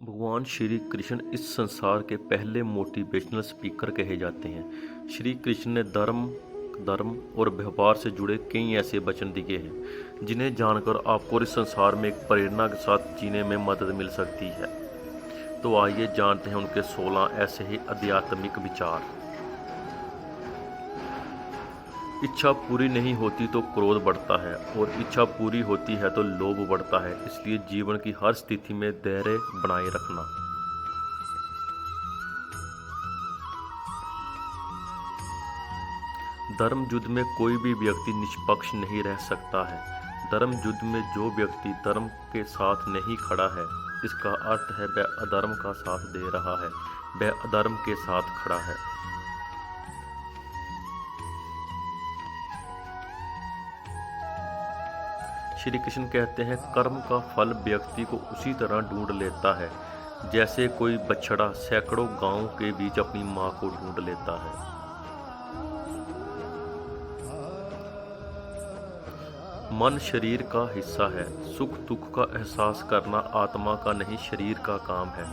भगवान श्री कृष्ण इस संसार के पहले मोटिवेशनल स्पीकर कहे जाते हैं। श्री कृष्ण ने धर्म और व्यवहार से जुड़े कई ऐसे वचन दिए हैं जिन्हें जानकर आपको इस संसार में एक प्रेरणा के साथ जीने में मदद मिल सकती है। तो आइए जानते हैं उनके 16 ऐसे ही आध्यात्मिक विचार। इच्छा पूरी नहीं होती तो क्रोध बढ़ता है और इच्छा पूरी होती है तो लोभ बढ़ता है। इसलिए जीवन की हर स्थिति में धैर्य बनाए रखना। धर्म युद्ध में कोई भी व्यक्ति निष्पक्ष नहीं रह सकता है। धर्म युद्ध में जो व्यक्ति धर्म के साथ नहीं खड़ा है, इसका अर्थ है वह अधर्म का साथ दे रहा है, वह अधर्म के साथ खड़ा है। श्री कृष्ण कहते हैं, कर्म का फल व्यक्ति को उसी तरह ढूंढ लेता है जैसे कोई बछड़ा सैकड़ों गांवों के बीच अपनी मां को ढूंढ लेता है। मन शरीर का हिस्सा है। सुख दुख का एहसास करना आत्मा का नहीं, शरीर का काम है।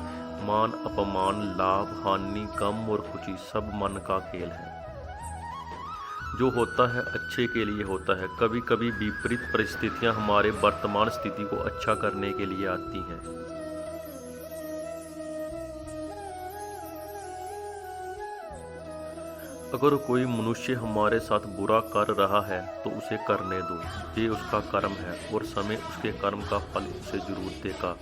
मान अपमान, लाभ हानि, गम और खुशी सब मन का खेल है। जो होता है अच्छे के लिए होता है। कभी कभी विपरीत परिस्थितियां हमारे वर्तमान स्थिति को अच्छा करने के लिए आती हैं। अगर कोई मनुष्य हमारे साथ बुरा कर रहा है तो उसे करने दो, ये उसका कर्म है और समय उसके कर्म का फल उसे जरूर देगा।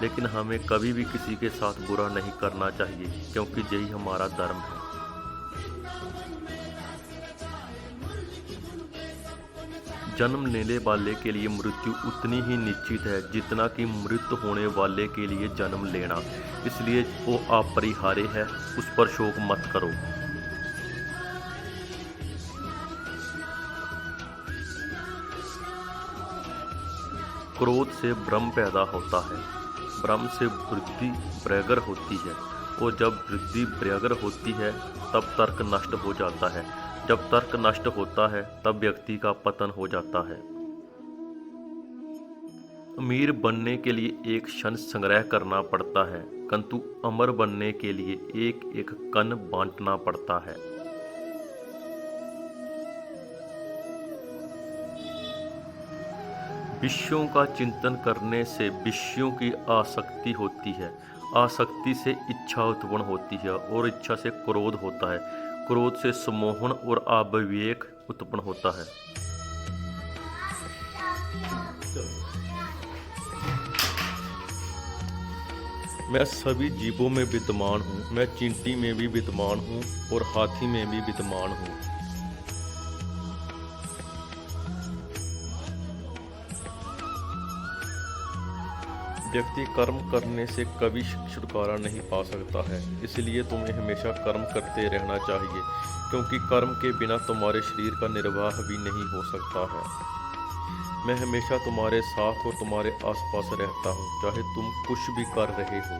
लेकिन हमें कभी भी किसी के साथ बुरा नहीं करना चाहिए, क्योंकि यही हमारा धर्म है। जन्म लेने वाले के लिए मृत्यु उतनी ही निश्चित है जितना कि मृत्यु होने वाले के लिए जन्म लेना। इसलिए वो अपरिहार्य है, उस पर शोक मत करो। क्रोध से भ्रम पैदा होता है, भ्रम से बुद्धि प्रगर होती है और जब बुद्धि प्रगर होती है तब तर्क नष्ट हो जाता है। जब तर्क नष्ट होता है तब व्यक्ति का पतन हो जाता है। अमीर बनने के लिए एक क्षण संग्रह करना पड़ता है, किंतु अमर बनने के लिए एक एक कण बांटना पड़ता है। विषयों का चिंतन करने से विषयों की आसक्ति होती है, आसक्ति से इच्छा उत्पन्न होती है और इच्छा से क्रोध होता है, क्रोध से सम्मोहन और अविवेक उत्पन्न होता है। मैं सभी जीवों में विद्यमान हूँ, मैं चींटी में भी विद्यमान हूँ और हाथी में भी विद्यमान हूँ। व्यक्ति कर्म करने से कभी छुटकारा नहीं पा सकता है, इसलिए तुम्हें हमेशा कर्म करते रहना चाहिए, क्योंकि कर्म के बिना तुम्हारे शरीर का निर्वाह भी नहीं हो सकता है। मैं हमेशा तुम्हारे साथ और तुम्हारे आसपास रहता हूँ, चाहे तुम कुछ भी कर रहे हो।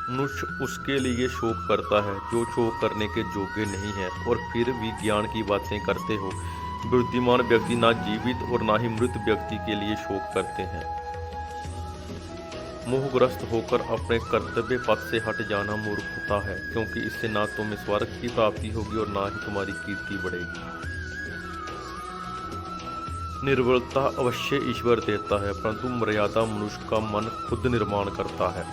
मनुष्य उसके लिए शोक करता है जो शोक करने के योग्य नहीं है और फिर भी ज्ञान की बातें करते हो। बुद्धिमान व्यक्ति ना जीवित और ना ही मृत व्यक्ति के लिए शोक करते हैं। मोहग्रस्त होकर अपने कर्तव्य पथ से हट जाना मूर्खता है, क्योंकि इससे ना तुम्हें स्वर्ग की प्राप्ति होगी और ना ही तुम्हारी कीर्ति बढ़ेगी। निर्बलता अवश्य ईश्वर देता है, परंतु मर्यादा मनुष्य का मन खुद निर्माण करता है।